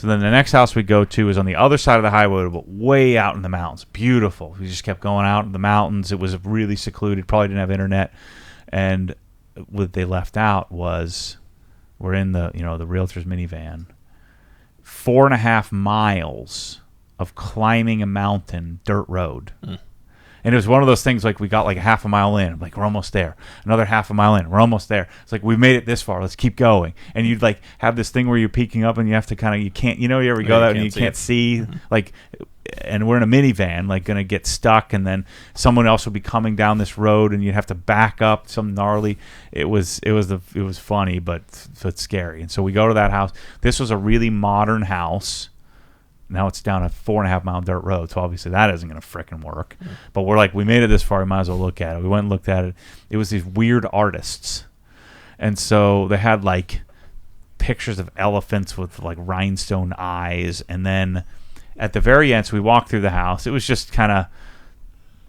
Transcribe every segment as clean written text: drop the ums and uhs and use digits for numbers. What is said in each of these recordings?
So then the next house we go to is on the other side of the highway, but way out in the mountains. Beautiful. We just kept going out in the mountains. It was really secluded. Probably didn't have internet. And what they left out was we're in the realtor's minivan. 4.5 miles of climbing a mountain dirt road. And it was one of those things like we got like a half a mile in. Like, we're almost there. Another half a mile in. We're almost there. It's like, we made it this far. Let's keep going. And you'd like have this thing where you're peeking up and you have to kind of, you can't, you ever go out and you can't see. Like, and we're in a minivan, like going to get stuck. And then someone else would be coming down this road and you'd have to back up some gnarly. It was funny, but it's scary. And so we go to that house. This was a really modern house. Now it's down a 4.5 mile dirt road, so obviously that isn't going to frickin' work. But we're like, we made it this far, we might as well look at it. We went and looked at it. It was these weird artists. And so they had like pictures of elephants with like rhinestone eyes. And then at the very end, so we walked through the house. It was just kind of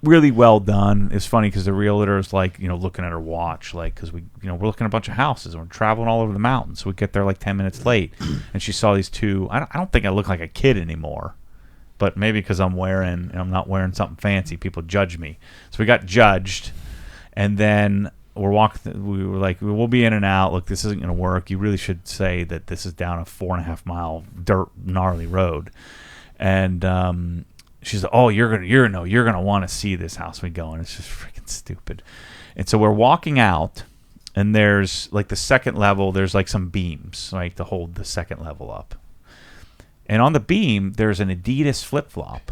really well done. It's funny because the realtor is like, looking at her watch, like, because we're looking at a bunch of houses and we're traveling all over the mountains. So we get there like 10 minutes late, and she saw these two. I don't think I look like a kid anymore, but maybe because I'm not wearing something fancy, people judge me. So we got judged, and then we're walking. We were like, we'll be in and out. Look, this isn't going to work. You really should say that this is down a 4.5 mile dirt gnarly road, and she's like, oh, you're gonna want to see this house. We go, and it's just freaking stupid. And so we're walking out, and there's like the second level. There's like some beams, right, to hold the second level up. And on the beam, there's an Adidas flip flop.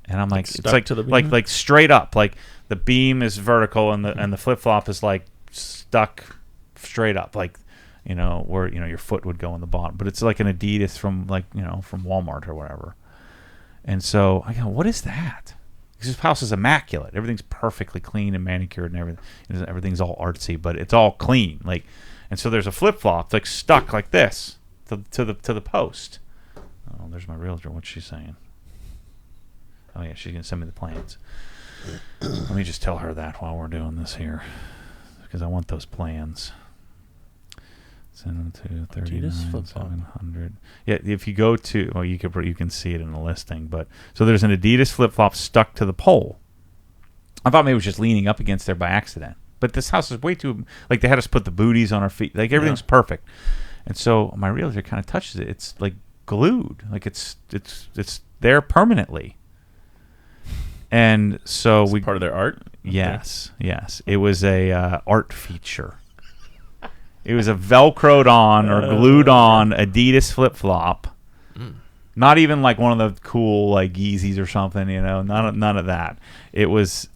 And I'm like, it's like to the beam? like straight up, like the beam is vertical, and the flip flop is like stuck straight up, like. Where your foot would go in the bottom, but it's like an Adidas from from Walmart or whatever. And so I go, what is that? Because this house is immaculate. Everything's perfectly clean and manicured and everything. Everything's all artsy, but it's all clean. Like, and so there's a flip flop like stuck like this to the post. Oh, there's my realtor. What's she saying? Oh yeah, she's gonna send me the plans. Let me just tell her that while we're doing this here, because I want those plans. Send them to 39,700. Yeah, if you go to, well, you can see it in the listing. But so there's an Adidas flip flop stuck to the pole. I thought maybe it was just leaning up against there by accident. But this house is way too, like, they had us put the booties on our feet. Like, everything's perfect. And so my realtor kind of touches it. It's like glued. Like it's there permanently. And so it's part of their art. Yes, yes. It was a art feature. It was a Velcroed on or glued on Adidas flip flop. Not even like one of the cool like Yeezys or something, none of that. It was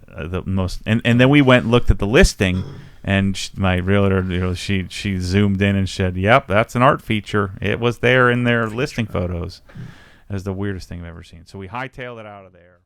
the most. And then we went and looked at the listing, and my realtor, she zoomed in and said, "Yep, that's an art feature. It was there in their listing photos." It was the weirdest thing I've ever seen. So we hightailed it out of there.